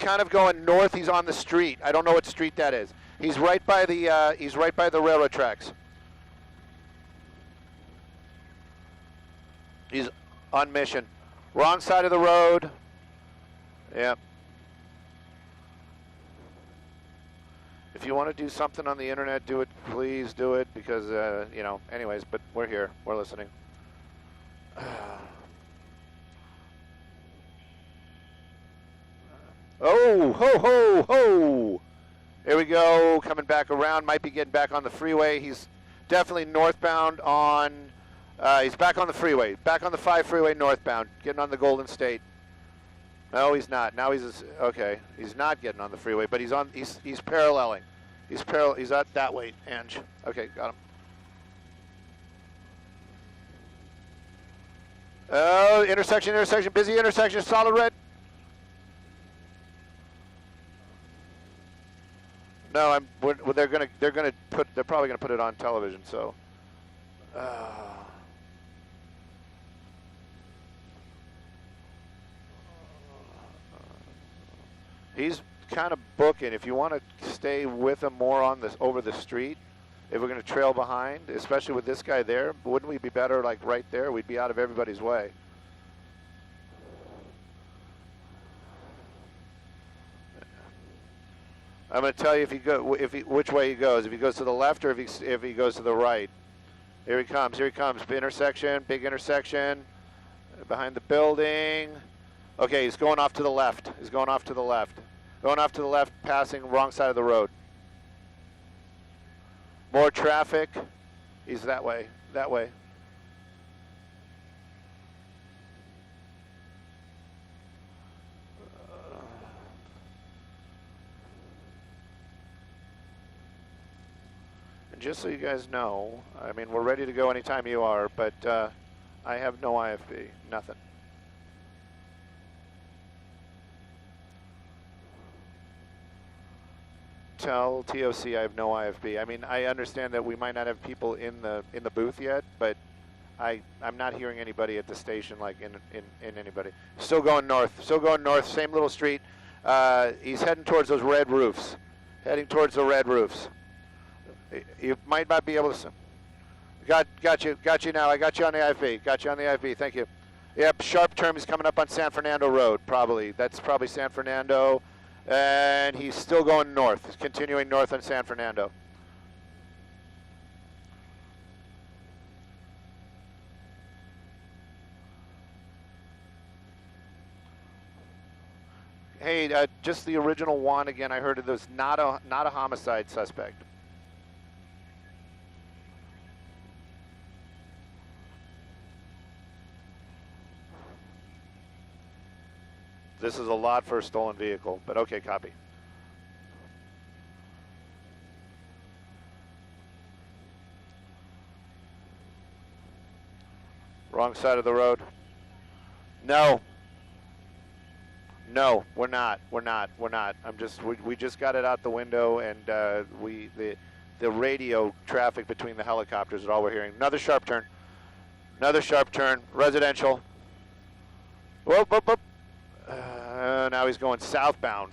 kind of going north. He's on the street. I don't know what street that is. He's right by the railroad tracks. He's on mission. Wrong side of the road. Yep. If you want to do something on the internet, do it. Please do it because, you know, anyways, but we're here. We're listening. Oh, ho, ho, ho. Here we go. Coming back around. Might be getting back on the freeway. He's definitely northbound on, he's back on the freeway. Back on the 5 freeway northbound. Getting on the Golden State. No, he's not. Now he's, okay. He's not getting on the freeway, but he's on, he's paralleling. He's out that way, Ange. Okay, got him. Oh, intersection, busy intersection, solid red. No, they're probably gonna put it on television, so. He's kind of booking. If you want to stay with him more on this over the street, if we're going to trail behind, especially with this guy there, wouldn't we be better like right there? We'd be out of everybody's way. I'm going to tell you which way he goes. If he goes to the left or if he goes to the right. Here he comes. Here he comes. Intersection. Big intersection. Behind the building. Okay, he's going off to the left. He's going off to the left. Going off to the left, passing wrong side of the road. More traffic. He's that way. That way. And just so you guys know, I mean, we're ready to go anytime you are, but I have no IFB. Nothing. Tell TOC I have no IFB. I mean, I understand that we might not have people in the booth yet, but I'm not hearing anybody at the station like in anybody. Still going north. Still going north. Same little street. He's heading towards those red roofs. Heading towards the red roofs. You might not be able to. Got you now. I got you on the IFB. Got you on the IFB. Thank you. Yep. Sharp turn. He's coming up on San Fernando Road. Probably. That's probably San Fernando. And he's still going north. He's continuing north on San Fernando. Hey, just the original one again. I heard it was not a homicide suspect. This is a lot for a stolen vehicle, but okay, copy. Wrong side of the road. No. No, we're not. We just got it out the window, and the radio traffic between the helicopters is all we're hearing. Another sharp turn. Another sharp turn. Residential. Whoop, whoop, whoop. Now he's going southbound.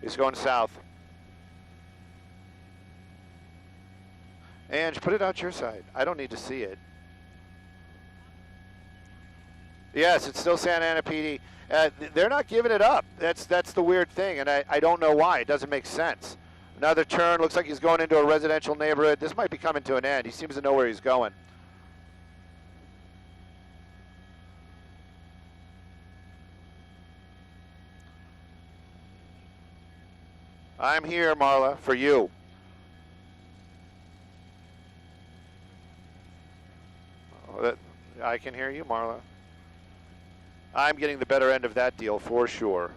He's going south. Ange, put it out your side. I don't need to see it. Yes, it's still Santa Ana PD. They're not giving it up. That's the weird thing, and I don't know why. It doesn't make sense. Another turn. Looks like he's going into a residential neighborhood. This might be coming to an end. He seems to know where he's going. I'm here, Marla, for you. I can hear you, Marla. I'm getting the better end of that deal for sure.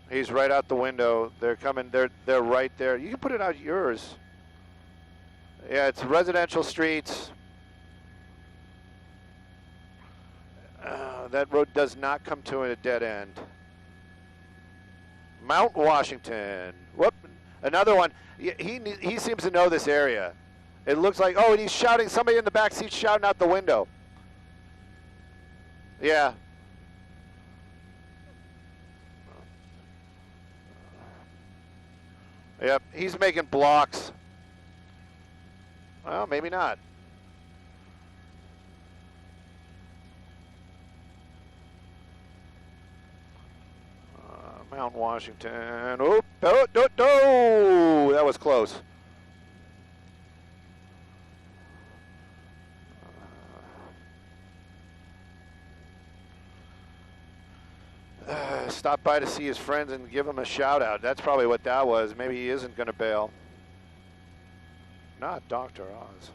He's right out the window. They're coming. They're right there. You can put it out yours. Yeah, it's residential streets. That road does not come to a dead end. Mount Washington. Whoop. Another one. He seems to know this area. It looks like, oh, and he's shouting. Somebody in the back seat shouting out the window. Yeah. Yep, he's making blocks. Well, maybe not. Mount Washington. Oh, no, no, no! That was close. Stop by to see his friends and give him a shout out. That's probably what that was. Maybe he isn't going to bail. Not Dr. Oz.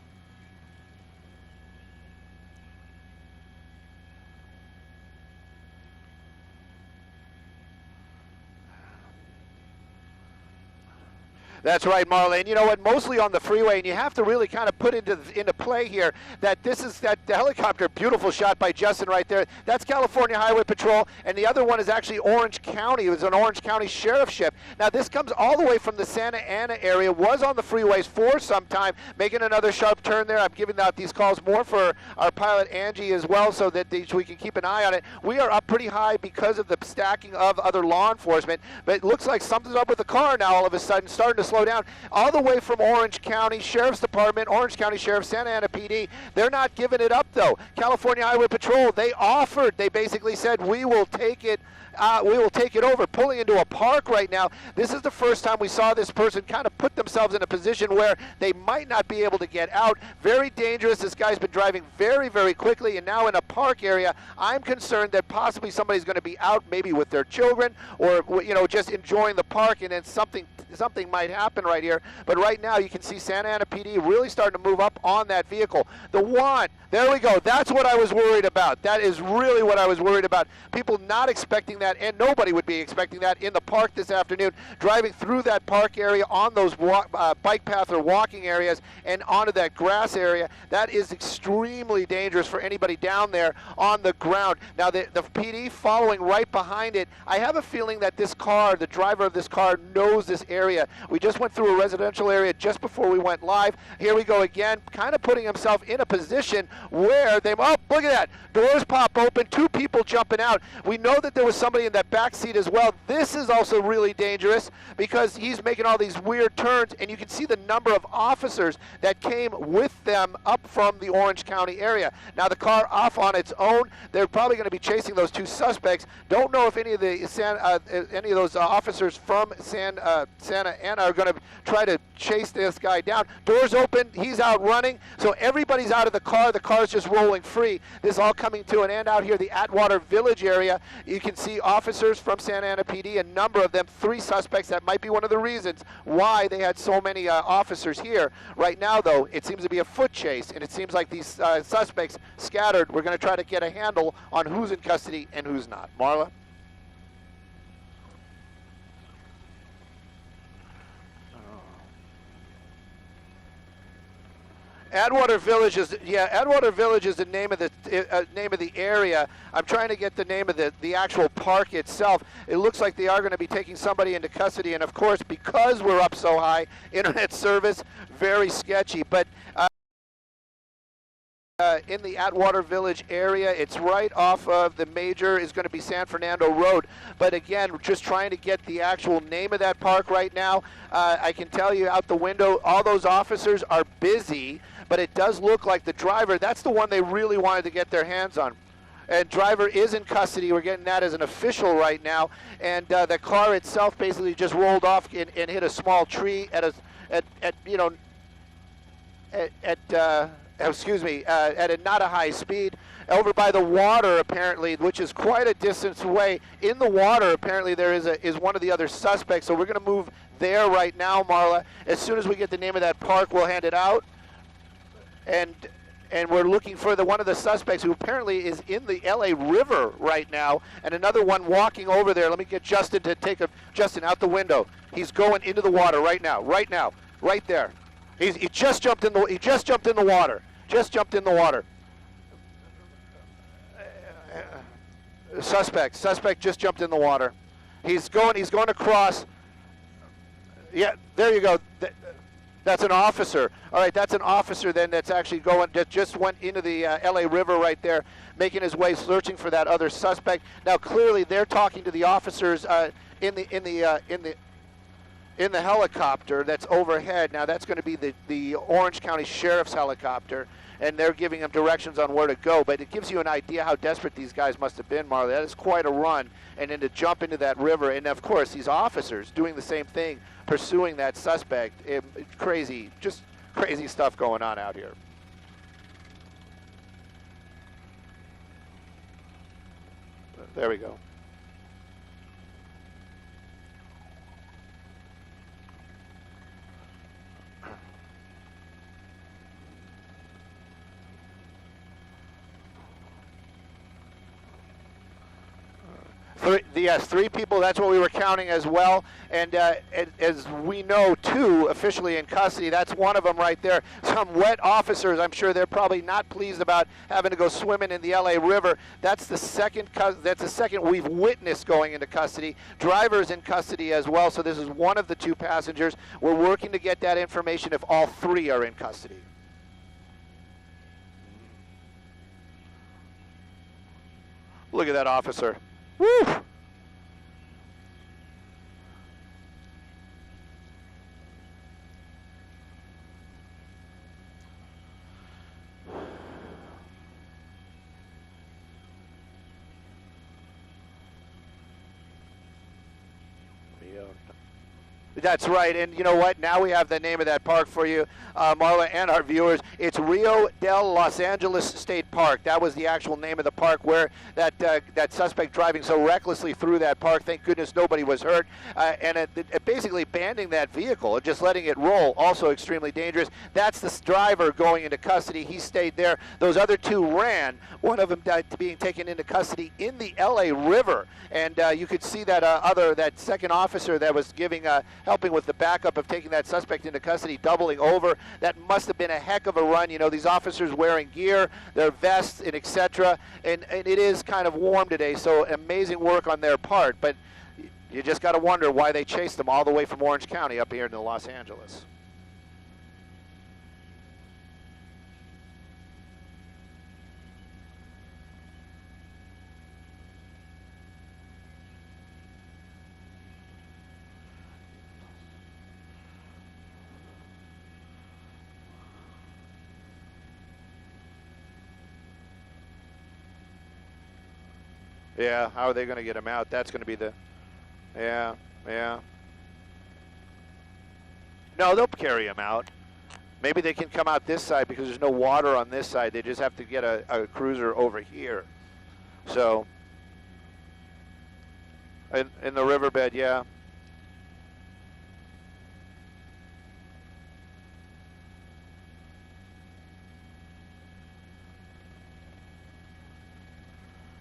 That's right, Marlene. You know what? Mostly on the freeway, and you have to really kind of put into play here that this is that helicopter. Beautiful shot by Justin right there. That's California Highway Patrol, and the other one is actually Orange County. It was an Orange County Sheriff ship. Now this comes all the way from the Santa Ana area. Was on the freeways for some time, making another sharp turn there. I'm giving out these calls more for our pilot Angie as well, so that we can keep an eye on it. We are up pretty high because of the stacking of other law enforcement, but it looks like something's up with the car now. All of a sudden, starting to slow down all the way from Orange County Sheriff's Department, Orange County Sheriff, Santa Ana PD. They're not giving it up though. California Highway Patrol, they offered, they basically said, we will take it over, pulling into a park right now. This is the first time we saw this person kind of put themselves in a position where they might not be able to get out. Very dangerous. This guy's been driving very, very quickly, and now in a park area. I'm concerned that possibly somebody's going to be out, maybe with their children, or just enjoying the park, and then something might happen right here. But right now you can see Santa Ana PD really starting to move up on that vehicle. The one, there we go. That's what I was worried about. That is really what I was worried about. People not expecting that, and nobody would be expecting that in the park this afternoon, driving through that park area on those bike path or walking areas and onto that grass area. That is extremely dangerous for anybody down there on the ground. Now the PD following right behind it, I have a feeling that this car, the driver of this car, knows this area. We just went through a residential area just before we went live. Here we go again, kind of putting himself in a position where oh, look at that. Doors pop open, two people jumping out. We know that there was somebody in that back seat as well. This is also really dangerous because he's making all these weird turns, and you can see the number of officers that came with them up from the Orange County area. Now the car off on its own. They're probably going to be chasing those two suspects. Don't know if any of those officers from Santa Ana are going to try to chase this guy down. Doors open, he's out running, so everybody's out of the car. The car's just rolling free. This is all coming to an end out here, the Atwater Village area. You can see officers from Santa Ana PD, a number of them, 3 suspects. That might be one of the reasons why they had so many officers here. Right now, though, it seems to be a foot chase, and it seems like these suspects scattered. We're going to try to get a handle on who's in custody and who's not. Marla? Atwater Village is Atwater Village is the name of the area. I'm trying to get the name of the actual park itself. It looks like they are going to be taking somebody into custody, and of course, because we're up so high, internet service very sketchy. But in the Atwater Village area, it's right off of the major, is going to be San Fernando Road. But again, we're just trying to get the actual name of that park right now. I can tell you out the window, all those officers are busy, but it does look like the driver, that's the one they really wanted to get their hands on. And driver is in custody. We're getting that as an official right now. And the car itself basically just rolled off and hit a small tree at not a high speed, over by the water apparently, which is quite a distance away. In the water apparently there is one of the other suspects, so we're going to move there right now, Marla. As soon as we get the name of that park, we'll hand it out. And we're looking for one of the suspects who apparently is in the LA River right now, and another one walking over there. Let me get Justin to Justin out the window. He's going into the water right now, right there. He just jumped in the water. Just jumped in the water. Suspect just jumped in the water. He's going across. Yeah, there you go. That's an officer. All right, that's an officer then that's actually going, that just went into the LA River right there, making his way, searching for that other suspect. Now, clearly, they're talking to the officers in the helicopter that's overhead. Now, that's going to be the Orange County Sheriff's helicopter, and they're giving them directions on where to go. But it gives you an idea how desperate these guys must have been, Marley. That is quite a run, and then to jump into that river, and of course, these officers doing the same thing, pursuing that suspect. Crazy, just crazy stuff going on out here. There we go. Yes, 3 people, that's what we were counting as well. And as we know, 2 officially in custody. That's one of them right there. Some wet officers, I'm sure they're probably not pleased about having to go swimming in the LA River. That's the second we've witnessed going into custody. Drivers in custody as well, so this is one of the 2 passengers. We're working to get that information if all 3 are in custody. Look at that officer. Woo! That's right, and you know what? Now we have the name of that park for you, Marla, and our viewers. It's Rio del Los Angeles State Park. That was the actual name of the park where that suspect driving so recklessly through that park. Thank goodness nobody was hurt. And it basically abandoning that vehicle, just letting it roll, also extremely dangerous. That's the driver going into custody. He stayed there. Those other 2 ran. One of them being taken into custody in the LA River, and you could see that that second officer that was helping with the backup of taking that suspect into custody, doubling over. That must have been a heck of a run. You know, these officers wearing gear, their vests, and etc. And it is kind of warm today, so amazing work on their part. But you just got to wonder why they chased them all the way from Orange County up here into Los Angeles. Yeah, how are they going to get him out? That's going to be the... Yeah. No, they'll carry him out. Maybe they can come out this side because there's no water on this side. They just have to get a cruiser over here. So, in the riverbed, yeah.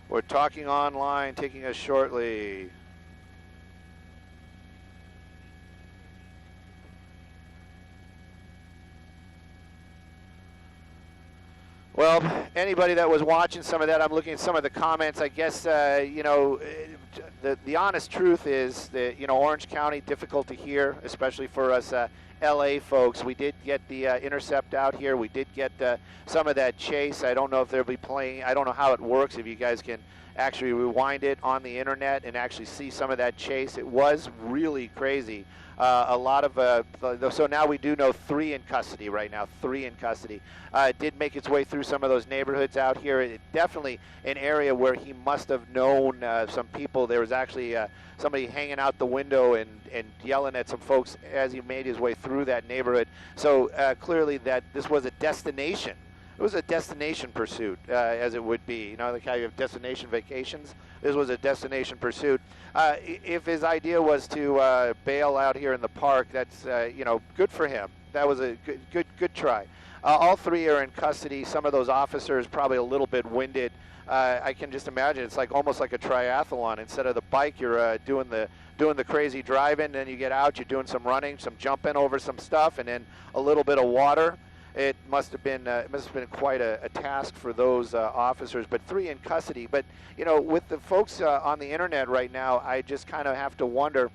We're talking online, taking us shortly. Well, anybody that was watching some of that, I'm looking at some of the comments. I guess, you know, the honest truth is that, you know, Orange County, difficult to hear, especially for us LA folks. We did get the intercept out here. We did get some of that chase. I don't know if they'll be playing. I don't know how it works, if you guys can actually rewind it on the internet and actually see some of that chase. It was really crazy. A lot of, so now we do know 3 in custody right now, 3 in custody. It did make its way through some of those neighborhoods out here. It definitely an area where he must have known some people. There was actually somebody hanging out the window and yelling at some folks as he made his way through that neighborhood. So clearly that this was a destination. It was a destination pursuit, as it would be. You know, like how you have destination vacations. This was a destination pursuit. If his idea was to bail out here in the park, that's you know, good for him. That was a good try. All 3 are in custody. Some of those officers probably a little bit winded. I can just imagine it's like almost like a triathlon. Instead of the bike, you're doing the crazy driving. Then you get out, you're doing some running, some jumping over some stuff, and then a little bit of water. It must have been quite a task for those officers, but 3 in custody. But you know, with the folks on the internet right now, I just kind of have to wonder.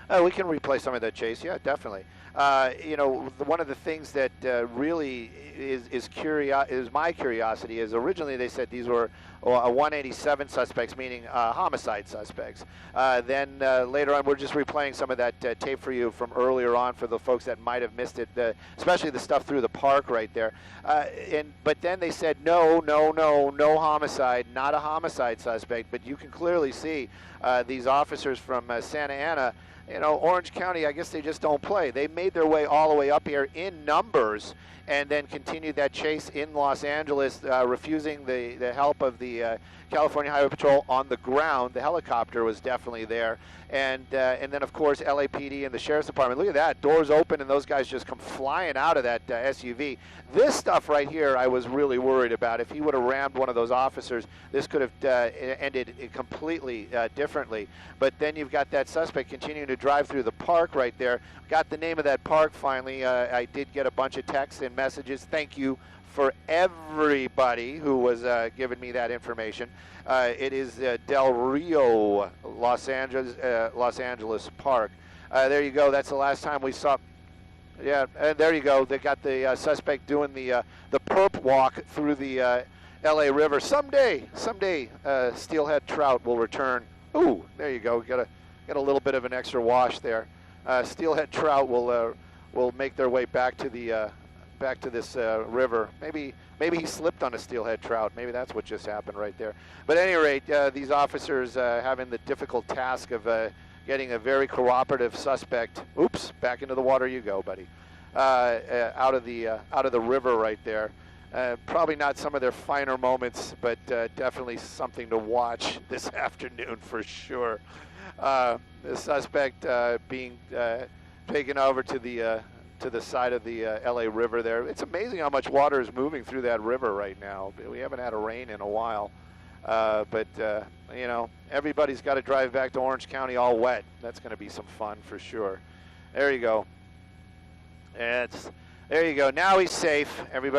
We can replay some of that chase. Yeah, definitely. One of the things that really is my curiosity is originally they said these were 187 suspects, meaning homicide suspects. Then later on, we're just replaying some of that tape for you from earlier on for the folks that might have missed it, especially the stuff through the park right there. But then they said no homicide, not a homicide suspect. But you can clearly see these officers from Santa Ana. Orange County, I guess they just don't play. They made their way all the way up here in numbers and then continued that chase in Los Angeles, refusing the help of the California Highway Patrol on the ground. The helicopter was definitely there. And then, of course, LAPD and the Sheriff's Department. Look at that. Doors open, and those guys just come flying out of that SUV. This stuff right here I was really worried about. If he would have rammed one of those officers, this could have ended completely differently. But then you've got that suspect continuing to drive through the park right there. Got the name of that park finally. I did get a bunch of texts and messages. Thank you for everybody who was giving me that information. It is Del Rio, Los Angeles Park. There you go. That's the last time we saw. Yeah, there you go. They got the suspect doing the perp walk through the LA River. Someday, steelhead trout will return. Ooh, there you go. Got a little bit of an extra wash there. Steelhead trout will make their way back to this river. Maybe he slipped on a steelhead trout. Maybe that's what just happened right there. But at any rate, these officers having the difficult task of getting a very cooperative suspect. Oops, back into the water you go, buddy. Out of the river right there. Probably not some of their finer moments, but definitely something to watch this afternoon for sure. The suspect being taken over to the side of the LA River there. It's amazing how much water is moving through that river right now. We haven't had a rain in a while. But everybody's got to drive back to Orange County all wet. That's going to be some fun for sure. There you go. There you go. Now he's safe. Everybody.